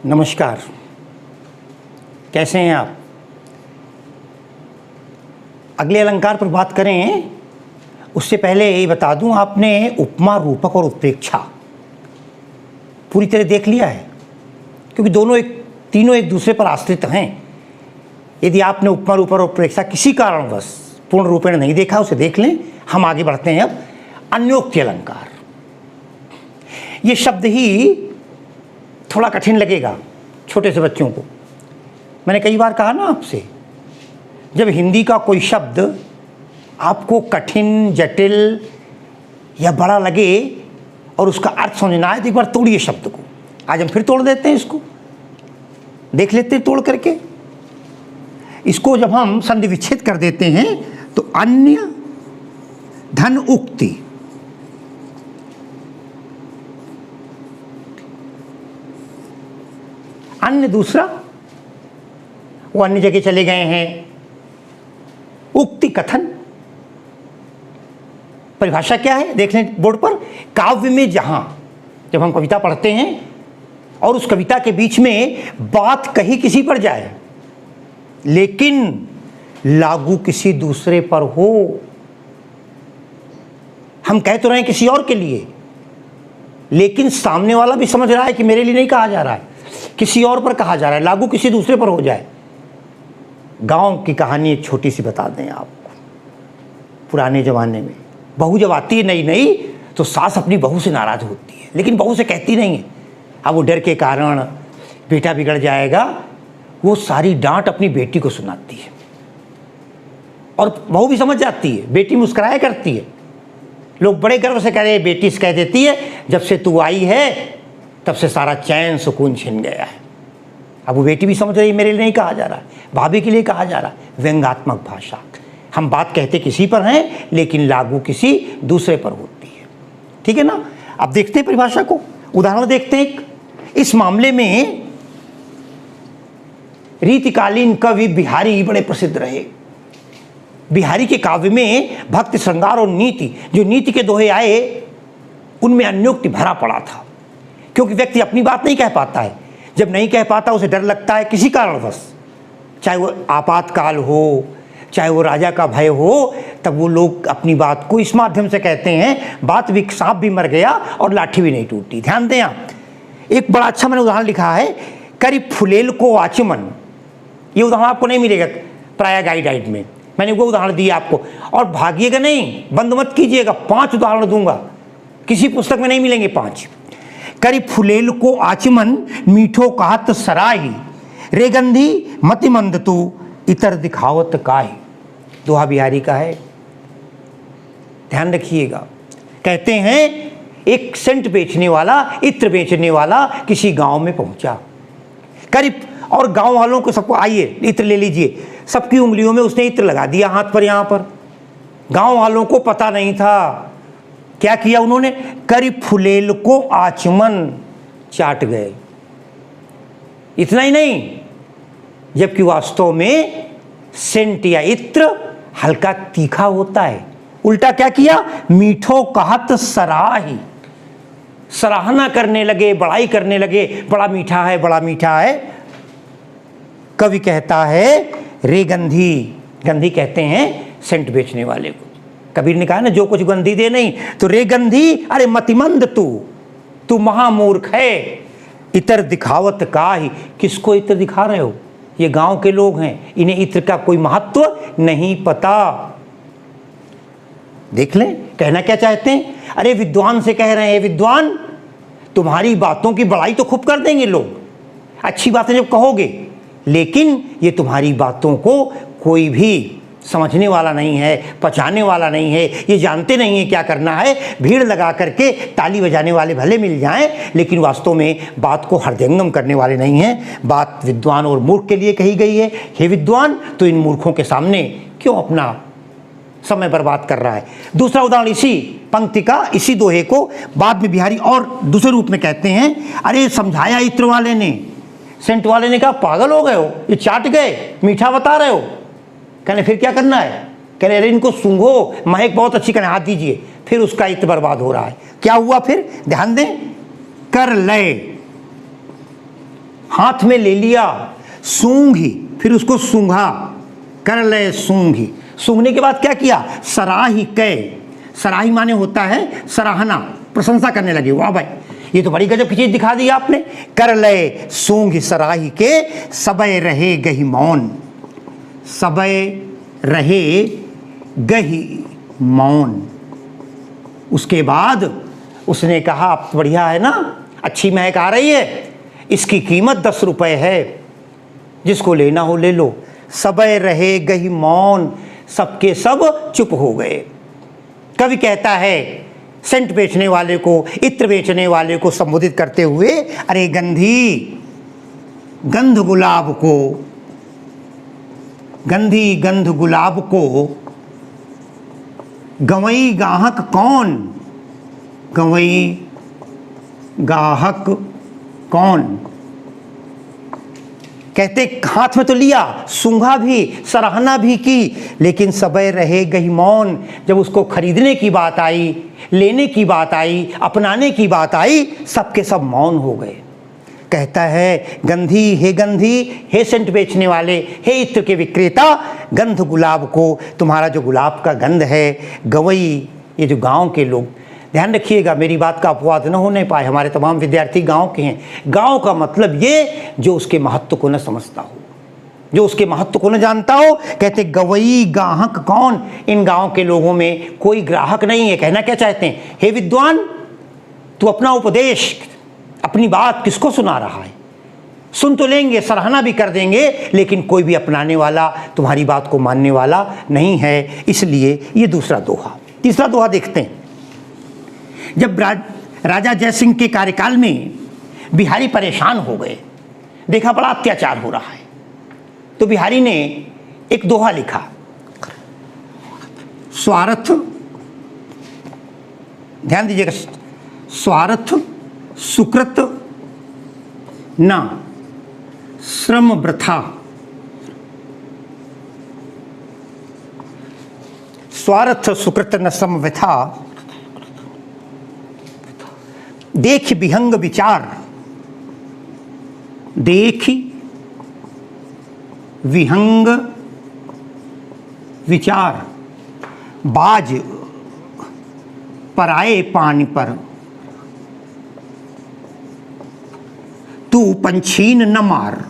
नमस्कार, कैसे हैं आप? अगले अलंकार पर बात करें उससे पहले ये बता दूं, आपने उपमा, रूपक और उत्प्रेक्षा पूरी तरह देख लिया है? क्योंकि तीनों एक दूसरे पर आश्रित हैं। यदि आपने उपमा, रूपक और उत्प्रेक्षा किसी कारणवश पूर्ण रूपेण नहीं देखा, उसे देख लें। हम आगे बढ़ते हैं अब अन्योक्ति अलंकार। ये शब्द ही थोड़ा कठिन लगेगा छोटे से बच्चों को। मैंने कई बार कहा ना आपसे, जब हिंदी का कोई शब्द आपको कठिन, जटिल या बड़ा लगे और उसका अर्थ समझना है तो एक बार तोड़िए शब्द को। आज हम फिर तोड़ देते हैं, इसको देख लेते हैं तोड़ करके। इसको जब हम संधि विच्छेद कर देते हैं तो अन्य धन उक्ति, अन्य दूसरा, वो अन्य जगह चले गए हैं। उक्ति कथन, परिभाषा क्या है देख लें बोर्ड पर। काव्य में जहां जब हम कविता पढ़ते हैं और उस कविता के बीच में बात कही किसी पर जाए लेकिन लागू किसी दूसरे पर हो, हम कह तो रहे हैं किसी और के लिए, लेकिन सामने वाला भी समझ रहा है कि मेरे लिए नहीं कहा जा रहा है, किसी और पर कहा जा रहा है, लागू किसी दूसरे पर हो जाए। गांव की कहानी एक छोटी सी बता दें आपको। पुराने ज़माने में बहू जब आती है नई नई तो सास अपनी बहू से नाराज़ होती है, लेकिन बहू से कहती नहीं है। अब वो डर के कारण बेटा बिगड़ जाएगा, वो सारी डांट अपनी बेटी को सुनाती है और बहू भी समझ जाती है। बेटी मुस्कुराया करती है। लोग बड़े गर्व से कह रहे हैं, बेटी से कह देती है, जब से तू आई है तब से सारा चैन सुकून छिन गया है। अब वो बेटी भी समझ रही है मेरे लिए नहीं कहा जा रहा है, भाभी के लिए कहा जा रहा है। व्यंग्यात्मक भाषा, हम बात कहते किसी पर हैं लेकिन लागू किसी दूसरे पर होती है। ठीक है ना? अब देखते हैं परिभाषा को, उदाहरण देखते हैं। इस मामले में रीतिकालीन कवि बिहारी बड़े प्रसिद्ध रहे। बिहारी के काव्य में भक्ति, श्रृंगार और नीति, जो नीति के दोहे आए, उनमें अन्योक्ति भरा पड़ा था। क्योंकि व्यक्ति अपनी बात नहीं कह पाता है, जब नहीं कह पाता उसे डर लगता है किसी कारणवश, चाहे वो आपातकाल हो, चाहे वो राजा का भय हो, तब वो लोग अपनी बात को इस माध्यम से कहते हैं। बात भी, सांप भी मर गया और लाठी भी नहीं टूटी। ध्यान दें आप, एक बड़ा अच्छा मैंने उदाहरण लिखा है, करी फुलेल को आचमन। ये उदाहरण आपको नहीं मिलेगा प्राय गाइड में, मैंने वो उदाहरण दिया आपको। और भागिएगा नहीं, बंद मत कीजिएगा, 5 उदाहरण दूंगा, किसी पुस्तक में नहीं मिलेंगे 5। करी फुलेल को आचमन, मीठो कहत सराही, रेगंधी मति मंद तू, इतर दिखावत काहे। दोहा बिहारी का है, ध्यान रखिएगा। कहते हैं एक सेंट बेचने वाला, इत्र बेचने वाला किसी गांव में पहुंचा। करीब, और गांव वालों को सबको, आइए इत्र ले लीजिए। सबकी उंगलियों में उसने इत्र लगा दिया, हाथ पर, यहां पर। गांव वालों को पता नहीं था। क्या किया उन्होंने? करी फुलेल को आचमन, चाट गए। इतना ही नहीं, जबकि वास्तव में सेंट या इत्र हल्का तीखा होता है। उल्टा क्या किया? मीठो कहत सराही, सराहना करने लगे, बड़ाई करने लगे, बड़ा मीठा है, बड़ा मीठा है। कवि कहता है रेगंधी, गंधी कहते हैं सेंट बेचने वाले को। कबीर ने कहा ना, जो कुछ गंधी दे नहीं तो रेगंधी, अरे मतिमंद तू महामूर्ख है। इतर दिखावत काहे, किसको इत्र दिखा रहे हो? ये गांव के लोग हैं, इन्हें इत्र का कोई महत्व नहीं पता। देख लें कहना क्या चाहते हैं। अरे विद्वान से कह रहे हैं, विद्वान तुम्हारी बातों की बड़ाई तो खूब कर देंगे लोग, अच्छी बातें जब कहोगे, लेकिन ये तुम्हारी बातों को कोई भी समझने वाला नहीं है, पचाने वाला नहीं है, ये जानते नहीं है क्या करना है। भीड़ लगा करके ताली बजाने वाले भले मिल जाएं, लेकिन वास्तव में बात को हृदयंगम करने वाले नहीं हैं। बात विद्वान और मूर्ख के लिए कही गई है। हे विद्वान, तो इन मूर्खों के सामने क्यों अपना समय बर्बाद कर रहा है? दूसरा उदाहरण इसी पंक्ति का, इसी दोहे को बाद में बिहारी और दूसरे रूप में कहते हैं। अरे समझाया इत्र वाले ने, सेंट वाले ने कहा पागल हो गए हो, ये चाट गए, मीठा बता रहे हो। कहने फिर क्या करना है? कह रहे अरे इनको सूंघो, महक बहुत अच्छी, कहने हाथ दीजिए। फिर उसका इत्र बर्बाद हो रहा है। क्या हुआ फिर? ध्यान दें, कर लय, हाथ में ले लिया, सूंघी, फिर उसको सूंघा, कर ले सूंघी। सूंघने के बाद क्या किया? सराही कै, सराही माने होता है सराहना, प्रशंसा करने लगे, वाह भाई ये तो बड़ी गजब की चीज दिखा दी आपने। कर ले सूंघ सराही के, सबय रहे गही मौन, सबय रहे गही मौन। उसके बाद उसने कहा अब बढ़िया है ना, अच्छी महक आ रही है, इसकी कीमत 10 रुपये है, जिसको लेना हो ले लो। सबय रहे गही मौन, सबके सब चुप हो गए। कवि कहता है सेंट बेचने वाले को, इत्र बेचने वाले को संबोधित करते हुए, अरे गंधी गंध गुलाब को, गंधी गंध गुलाब को गवई गाहक कौन, गवई गाहक कौन। कहते हाथ में तो लिया, सूंघा भी, सराहना भी की, लेकिन सबय रहे गही मौन। जब उसको खरीदने की बात आई, लेने की बात आई, अपनाने की बात आई, सबके सब मौन हो गए। कहता है गंधी, हे गंधी, हे सेंट बेचने वाले, हे इत्र के विक्रेता, गंध गुलाब को, तुम्हारा जो गुलाब का गंध है, गवई, ये जो गांव के लोग, ध्यान रखिएगा मेरी बात का अपवाद न होने पाए, हमारे तमाम विद्यार्थी गांव के हैं। गांव का मतलब ये जो उसके महत्व को न समझता हो, जो उसके महत्व को न जानता हो। कहते गवई गाहक कौन, इन गांव के लोगों में कोई ग्राहक नहीं है। कहना क्या चाहते हैं? हे विद्वान, तू अपना उपदेश, अपनी बात किसको सुना रहा है? सुन तो लेंगे, सराहना भी कर देंगे, लेकिन कोई भी अपनाने वाला, तुम्हारी बात को मानने वाला नहीं है। इसलिए ये दूसरा दोहा। तीसरा दोहा देखते हैं। जब राजा जयसिंह के कार्यकाल में बिहारी परेशान हो गए, देखा बड़ा अत्याचार हो रहा है, तो बिहारी ने एक दोहा लिखा, स्वार्थ, ध्यान दीजिएगा, स्वार्थ सुकृत न श्रम वृथा, स्वार्थ सुकृत न श्रम वृथा, देख विहंग विचार, देख विहंग विचार, बाज पराए पानी पर, तू पंछीन न मार।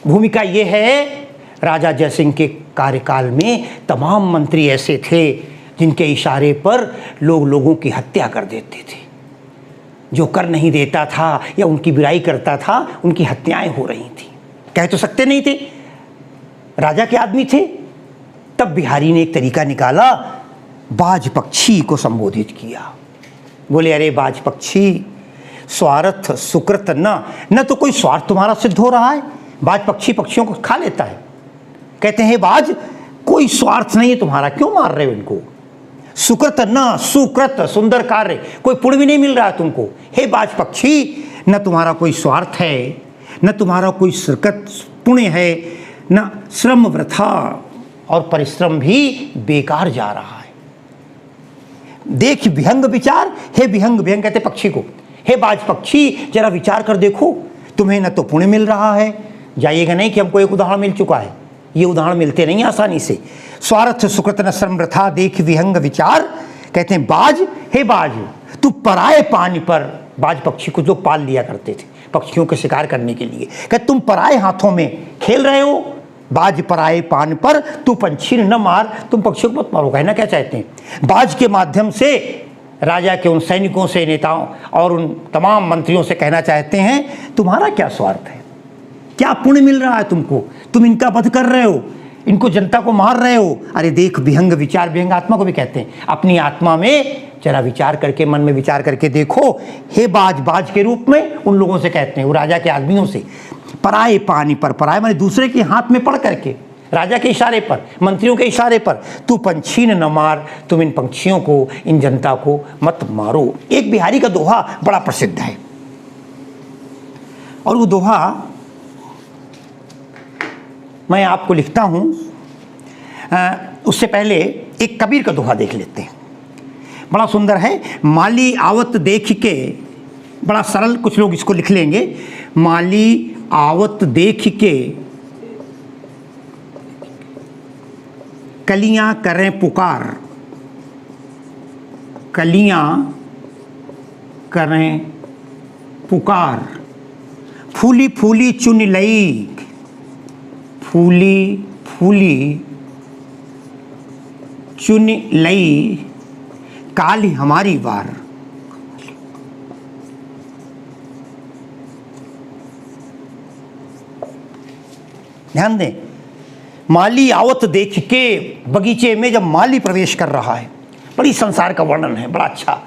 भूमिका ये है, राजा जयसिंह के कार्यकाल में तमाम मंत्री ऐसे थे जिनके इशारे पर लोग लोगों की हत्या कर देते थे। जो कर नहीं देता था या उनकी बुराई करता था, उनकी हत्याएं हो रही थी। कह तो सकते नहीं थे, राजा के आदमी थे। तब बिहारी ने एक तरीका निकाला, बाज पक्षी को संबोधित किया। बोले अरे बाज पक्षी, स्वार्थ सुकृत न तो कोई स्वार्थ तुम्हारा सिद्ध हो रहा है, बाज पक्षी पक्षियों को खा लेता है। कहते हैं बाज, कोई स्वार्थ नहीं है तुम्हारा, क्यों मार रहे हो इनको? सुकृत न, सुकृत सुंदर कार्य, कोई पुण्य भी नहीं मिल रहा है तुमको। हे बाज पक्षी, न तुम्हारा कोई स्वार्थ है, न तुम्हारा कोई सुकृत पुण्य है, न श्रम वृथा, और परिश्रम भी बेकार जा रहा है। देख विहंग विचार, हे विहंग, विहंग कहते पक्षी को, हे बाज पक्षी जरा विचार कर देखो, तुम्हें न तो पुण्य मिल रहा है, जाइएगा नहीं कि हमको एक उदाहरण मिल चुका है, ये उदाहरण मिलते नहीं आसानी से। स्वार्थ सुकृत न श्रम वृथा, देख विहंग विचार। कहते हैं बाज, हे बाज, तू पराए पानी पर, बाज पक्षी को जो पाल लिया करते थे पक्षियों के शिकार करने के लिए, कहते तुम पराए हाथों में खेल रहे हो, बाज पराए पान पर, तू पंछी न मार, तुम पक्षियों को मत मारो। कहना क्या चाहते हैं? बाज के माध्यम से राजा के उन सैनिकों से, नेताओं और उन तमाम मंत्रियों से कहना चाहते हैं तुम्हारा क्या स्वार्थ है, क्या पुण्य मिल रहा है तुमको, तुम इनका वध कर रहे हो, इनको जनता को मार रहे हो। अरे देख विहंग विचार, विहंग आत्मा को भी कहते हैं, अपनी आत्मा में जरा विचार करके, मन में विचार करके देखो। हे बाज, बाज के रूप में उन लोगों से कहते हैं, वो राजा के आदमियों से, पराए पानी पर, पराए माने दूसरे के हाथ में पड़ करके, राजा के इशारे पर, मंत्रियों के इशारे पर, तू पंछी न मार, तुम इन पंछियों को, इन जनता को मत मारो। एक बिहारी का दोहा बड़ा प्रसिद्ध है, और वो दोहा मैं आपको लिखता हूं। उससे पहले एक कबीर का दोहा देख लेते हैं। बड़ा सुंदर है। माली आवत देख के, बड़ा सरल, कुछ लोग इसको लिख लेंगे। माली आवत देख के कलियां करें पुकार, कलियां करें पुकार, फूली फूली चुन लई, फूली फूली चुन लई, काली हमारी बार। ध्यान दें, माली आवत देख के, बगीचे में जब माली प्रवेश कर रहा है, बड़ी संसार का वर्णन है, बड़ा अच्छा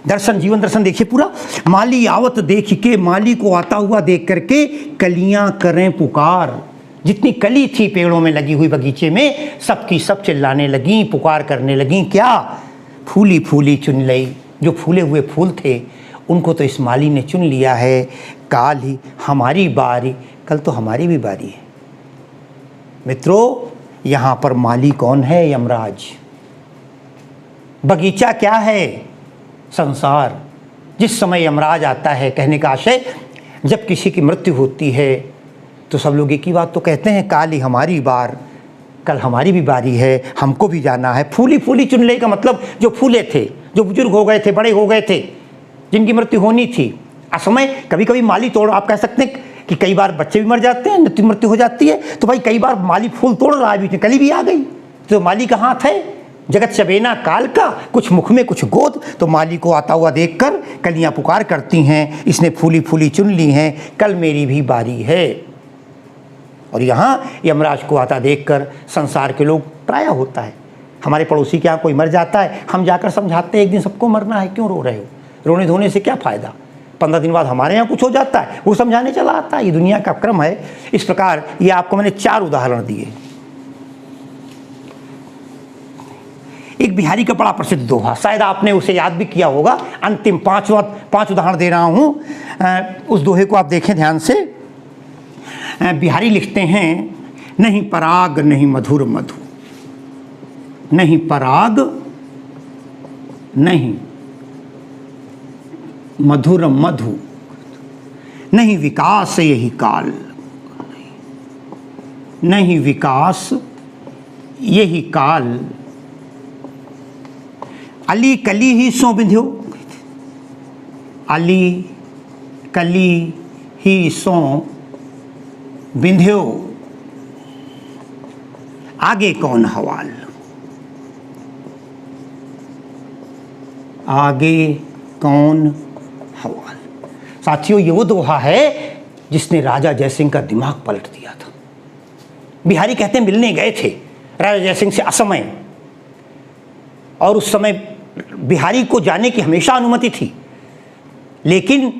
दर्शन, जीवन दर्शन देखिए पूरा। माली आवत देख के, माली को आता हुआ देख करके कलियां करें पुकार, जितनी कली थी पेड़ों में लगी हुई बगीचे में, सबकी सब चिल्लाने लगी, पुकार करने लगी। क्या? फूली फूली चुन लई, जो फूले हुए फूल थे उनको तो इस माली ने चुन लिया है। काल ही हमारी बारी, कल तो हमारी भी बारी है। मित्रों, यहाँ पर माली कौन है? यमराज। बगीचा क्या है? संसार। जिस समय यमराज आता है, कहने का आशय, जब किसी की मृत्यु होती है तो सब लोग एक ही बात तो कहते हैं, काल ही हमारी बार, कल हमारी भी बारी है, हमको भी जाना है। फूली फूली चुन ले का मतलब जो फूले थे, जो बुजुर्ग हो गए थे, बड़े हो गए थे, जिनकी मृत्यु होनी थी, असमय कभी कभी माली तोड़, आप कह सकते हैं कि कई बार बच्चे भी मर जाते हैं, मृत्यु हो जाती है, तो भाई कई बार माली फूल तोड़ रहा है, बीच में कली भी आ गई, तो माली का हाथ है। जगत चबेना काल का, कुछ मुख में कुछ गोद, तो माली को आता हुआ देखकर कलियां पुकार करती हैं, इसने फूली फूली चुन ली हैं, कल मेरी भी बारी है। और यहाँ यमराज को आता देखकर संसार के लोग, प्रायः होता है, हमारे पड़ोसी के यहाँ कोई मर जाता है, हम जाकर समझाते हैं एक दिन सबको मरना है, क्यों रो रहे हो, रोने धोने से क्या फ़ायदा। 15 दिन बाद हमारे यहाँ कुछ हो जाता है, वो समझाने चला आता है। ये दुनिया का क्रम है। इस प्रकार ये आपको मैंने 4 उदाहरण दिए। एक बिहारी का बड़ा प्रसिद्ध दोहा, शायद आपने उसे याद भी किया होगा। अंतिम 5 उदाहरण दे रहा हूँ, उस दोहे को आप देखें ध्यान से। बिहारी लिखते हैं, नहीं पराग नहीं मधुर मधु, नहीं पराग नहीं मधुर मधु, नहीं विकास यही काल, नहीं विकास यही काल, अली कली ही सो बिंध्यो, अली कली ही सो बिंध्यो, आगे कौन हवाल, आगे कौन हवाल। साथियों, ये वो दोहा है जिसने राजा जयसिंह का दिमाग पलट दिया था। बिहारी कहते हैं मिलने गए थे राजा जयसिंह से असमय, और उस समय बिहारी को जाने की हमेशा अनुमति थी, लेकिन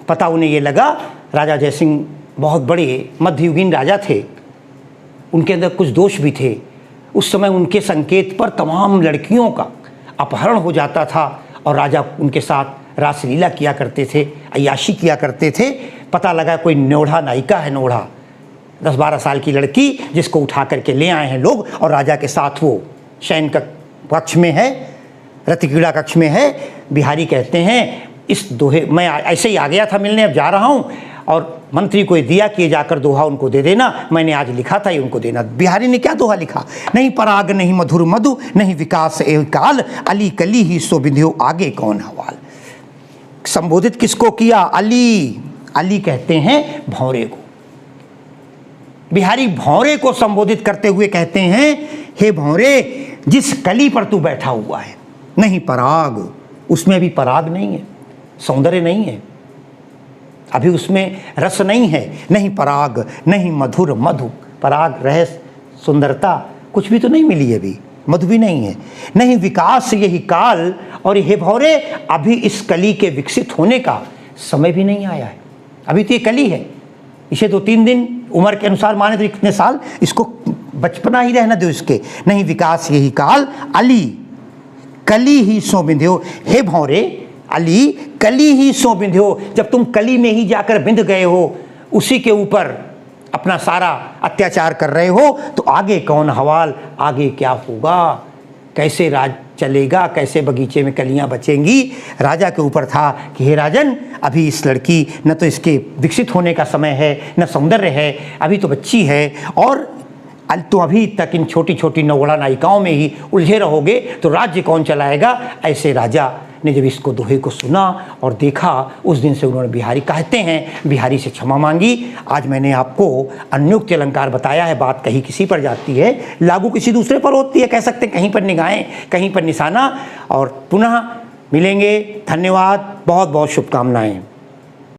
पता उन्हें ये लगा राजा जयसिंह बहुत बड़े मध्ययुगीन राजा थे, उनके अंदर कुछ दोष भी थे। उस समय उनके संकेत पर तमाम लड़कियों का अपहरण हो जाता था और राजा उनके साथ रासलीला किया करते थे, अय्याशी किया करते थे। पता लगा कोई नोढ़ा नायिका है, नोढ़ा 10-12 साल की लड़की, जिसको उठा करके ले आए हैं लोग, और राजा के साथ वो शयन कक्ष में है, रतिक्रीड़ा कक्ष में है। बिहारी कहते हैं, इस दोहे मैं ऐसे ही आ गया था मिलने, अब जा रहा हूँ, और मंत्री को दिया कि जाकर दोहा उनको दे देना, मैंने आज लिखा था ये उनको देना। बिहारी ने क्या दोहा लिखा, नहीं पराग नहीं मधुर मधु, नहीं विकास एवं काल, अली कली ही सो बिंध्यो, आगे कौन हवाल। संबोधित किसको किया? अली। अली कहते हैं भौरे को। बिहारी भौरे को संबोधित करते हुए कहते हैं, हे भौरे, जिस कली पर तू बैठा हुआ है, नहीं पराग, उसमें भी पराग नहीं है, सौंदर्य नहीं है, अभी उसमें रस नहीं है, नहीं पराग नहीं मधुर मधु, पराग रस सुंदरता कुछ भी तो नहीं मिली अभी, मधु भी नहीं है, नहीं विकास यही काल, और हे भौरे, अभी इस कली के विकसित होने का समय भी नहीं आया है, अभी तो ये कली है, इसे 2-3 दिन उम्र के अनुसार माने तो कितने साल, इसको बचपना ही रहना दो इसके। नहीं विकास यही काल, अली कली ही सो बिंध्यो, हे भौरे, अली कली ही सो बिंध्यो, जब तुम कली में ही जाकर बिंध गए हो, उसी के ऊपर अपना सारा अत्याचार कर रहे हो, तो आगे कौन हवाल, आगे क्या होगा। कैसे राज चलेगा, कैसे बगीचे में कलियां बचेंगी। राजा के ऊपर था कि हे राजन, अभी इस लड़की न तो इसके विकसित होने का समय है, न सौंदर्य है, अभी तो बच्ची है, और तो अभी तक इन छोटी छोटी नौगढ़ा नायिकाओं में ही उलझे रहोगे तो राज्य कौन चलाएगा। ऐसे राजा ने जब इसको दोहे को सुना और देखा, उस दिन से उन्होंने बिहारी, कहते हैं बिहारी से क्षमा मांगी। आज मैंने आपको अन्योक्ति अलंकार बताया है, बात कहीं किसी पर जाती है, लागू किसी दूसरे पर होती है, कह सकते हैं कहीं पर निगाहें, कहीं पर निशाना। और पुनः मिलेंगे, धन्यवाद, बहुत बहुत शुभकामनाएं।